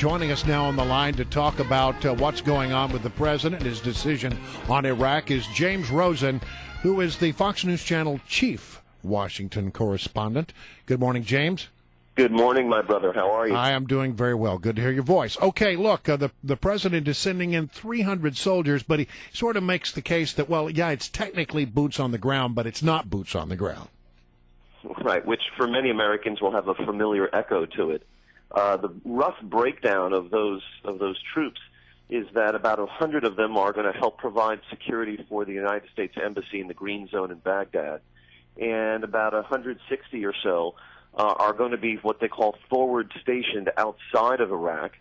Joining us now on the line to talk about what's going on with the president and his decision on Iraq is James Rosen, who is the Fox News Channel chief Washington correspondent. Good morning, James. Good morning, my brother. How are you? I am doing very well. Good to hear your voice. Okay, look, the president is sending in 300 soldiers, but he sort of makes the case that, well, yeah, it's technically boots on the ground, but it's not boots on the ground. Right, which for many Americans will have a familiar echo to it. The rough breakdown of those troops is that about 100 of them are going to help provide security for the United States Embassy in the Green Zone in Baghdad, and about 160 or so are going to be what they call forward stationed outside of Iraq.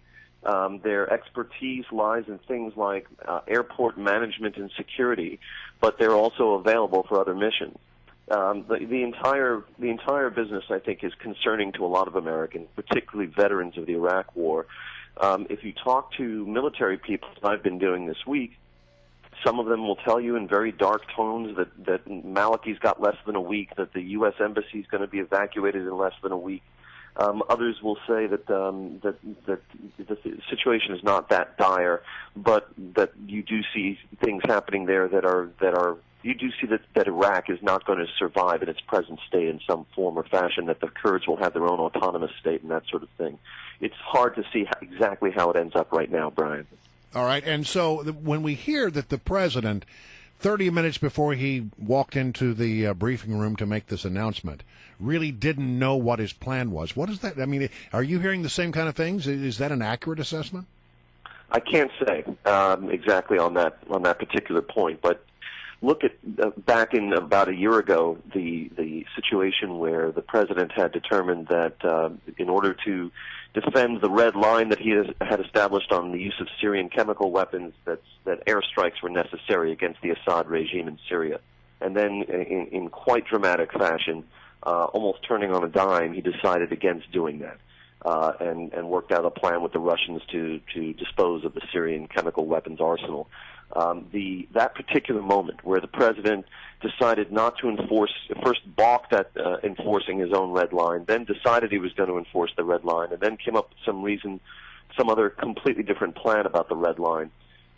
Their expertise lies in things like airport management and security, but they're also available for other missions. The entire business, I think, is concerning to a lot of Americans, particularly veterans of the Iraq War. If you talk to military people, as I've been doing this week, some of them will tell you in very dark tones that Malaki's got less than a week, that the U.S. Embassy is going to be evacuated in less than a week. Others will say that the situation is not that dire, but that you do see things happening there you do see that Iraq is not going to survive in its present state in some form or fashion, that the Kurds will have their own autonomous state and that sort of thing. It's hard to see exactly how it ends up right now, Brian. All right, and so when we hear that the president, 30 minutes before he walked into the briefing room to make this announcement, really didn't know what his plan was, what is that? I mean, are you hearing the same kind of things? Is that an accurate assessment? I can't say exactly on that particular point, but look at back in about a year ago, the situation where the president had determined that in order to defend the red line that he had established on the use of Syrian chemical weapons, that airstrikes were necessary against the Assad regime in Syria. And then in quite dramatic fashion, almost turning on a dime, he decided against doing that and worked out a plan with the Russians to dispose of the Syrian chemical weapons arsenal. That particular moment where the president decided not to first balked at enforcing his own red line, then decided he was going to enforce the red line, and then came up with some other completely different plan about the red line,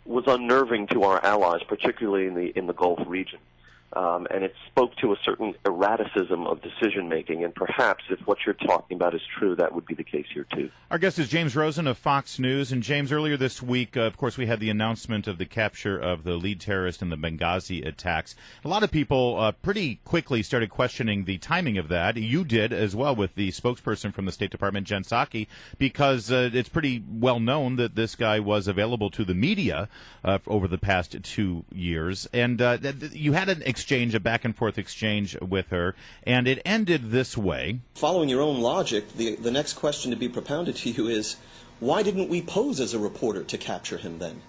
was unnerving to our allies, particularly in the Gulf region. And it spoke to a certain erraticism of decision-making, and perhaps if what you're talking about is true, that would be the case here, too. Our guest is James Rosen of Fox News. And, James, earlier this week, of course, we had the announcement of the capture of the lead terrorist in the Benghazi attacks. A lot of people pretty quickly started questioning the timing of that. You did as well with the spokesperson from the State Department, Jen Psaki, because it's pretty well known that this guy was available to the media over the past 2 years. And you had an exchange, a back-and-forth exchange with her, and it ended this way. Following your own logic, the next question to be propounded to you is, why didn't we pose as a reporter to capture him then?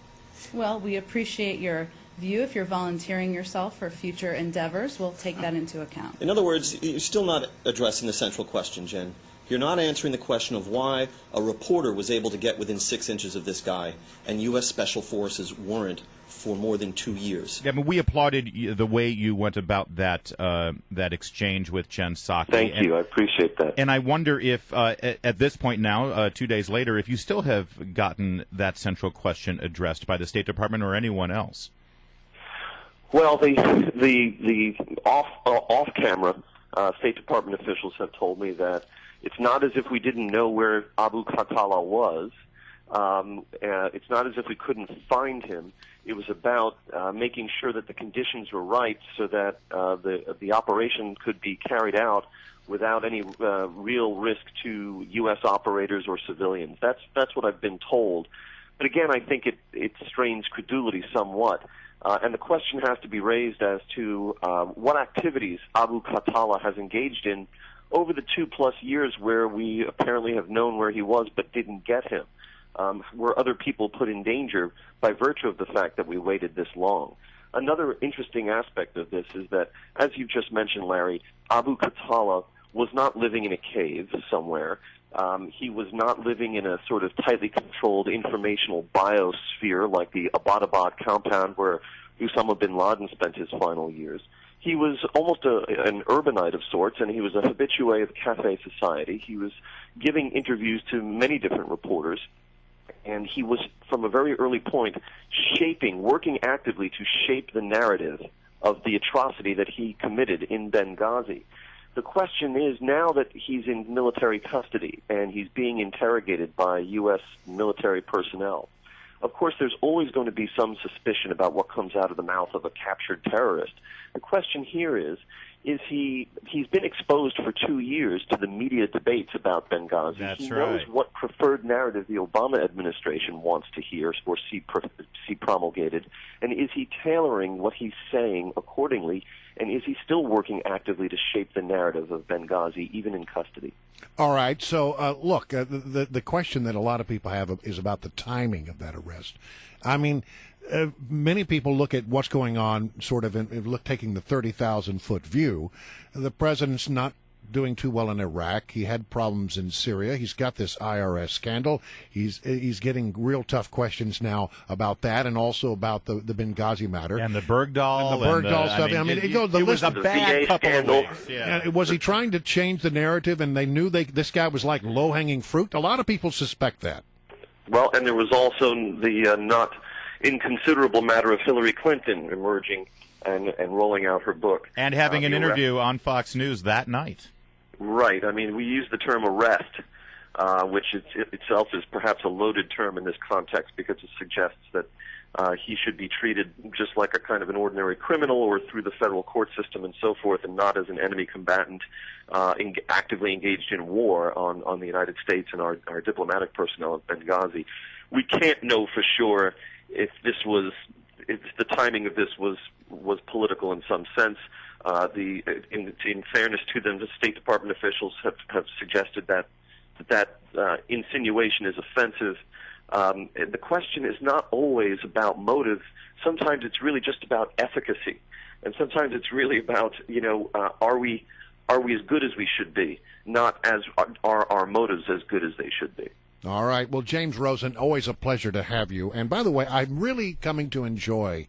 Well, we appreciate your view. If you're volunteering yourself for future endeavors, we'll take that into account. In other words, you're still not addressing the central question, Jen. You're not answering the question of why a reporter was able to get within 6 inches of this guy and U.S. Special Forces weren't for more than 2 years. Yeah, I mean, we applauded the way you went about that exchange with Jen Psaki. Thank you. I appreciate that. And I wonder if, at this point now, 2 days later, if you still have gotten that central question addressed by the State Department or anyone else. Well, the off-camera State Department officials have told me that it's not as if we didn't know where Abu Khatala was. It's not as if we couldn't find him. It was about making sure that the conditions were right so that the operation could be carried out without any real risk to U.S. operators or civilians. That's what I've been told. But again, I think it strains credulity somewhat. And the question has to be raised as to what activities Abu Khatala has engaged in over the 2+ years where we apparently have known where he was but didn't get him. Were other people put in danger by virtue of the fact that we waited this long? Another interesting aspect of this is that, as you just mentioned, Larry, Abu Khatala was not living in a cave somewhere. He was not living in a sort of tightly controlled informational biosphere like the Abbottabad compound where Osama bin Laden spent his final years. He was almost an urbanite of sorts, and he was a habitué of cafe society. He was giving interviews to many different reporters. and he was, from a very early point, working actively to shape the narrative of the atrocity that he committed in Benghazi. The question is, now that he's in military custody and he's being interrogated by U.S. military personnel, of course there's always going to be some suspicion about what comes out of the mouth of a captured terrorist. The question here is he's been exposed for 2 years to the media debates about Benghazi. That's he right. knows what preferred narrative the Obama administration wants to hear or see promulgated, and is he tailoring what he's saying accordingly, and is he still working actively to shape the narrative of Benghazi, even in custody? All right. So, look, the question that a lot of people have is about the timing of that arrest. I mean, many people look at what's going on sort of taking the 30,000-foot view. The president's not doing too well in Iraq. He had problems in Syria. He's got this IRS scandal. He's getting real tough questions now about that, and also about the Benghazi matter And the Bergdahl. And the Bergdahl stuff. I mean, it was a bad VA couple scandal. of weeks. Yeah. Was he trying to change the narrative, and they knew this guy was like low-hanging fruit? A lot of people suspect that. Well, and there was also the not inconsiderable matter of Hillary Clinton emerging and rolling out her book. And having an the arrest. interview on Fox News that night. Right. I mean, we use the term arrest, which itself is perhaps a loaded term in this context because it suggests that he should be treated just like a kind of an ordinary criminal or through the federal court system and so forth, and not as an enemy combatant actively engaged in war on the United States and our diplomatic personnel at Benghazi. We can't know for sure if the timing of this was political in some sense. In fairness to them, the State Department officials have suggested that insinuation is offensive. The question is not always about motive. Sometimes it's really just about efficacy, and sometimes it's really about are we as good as we should be, not as are our motives as good as they should be. All right. Well, James Rosen, always a pleasure to have you. And by the way, I'm really coming to enjoy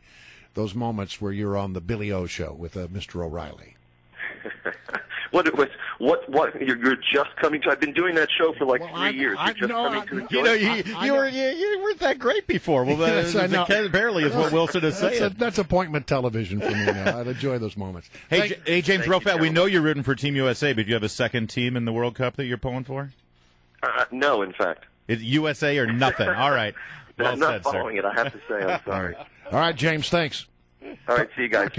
those moments where you're on the Billy O show with Mr. O'Reilly. What? You're just coming to? I've been doing that show for like 3 years. You're just coming to enjoy it? You weren't that great before. Well, barely is what Wilson is saying. That's appointment television for me now. I'd enjoy those moments. Hey, James, real fast, we gentlemen. know you're rooting for Team USA, but do you have a second team in the World Cup that you're pulling for? No, in fact. Is USA or nothing? All right. Well I'm not said, sir. following it, I have to say. I'm sorry. All right, James, thanks. All right, see you guys.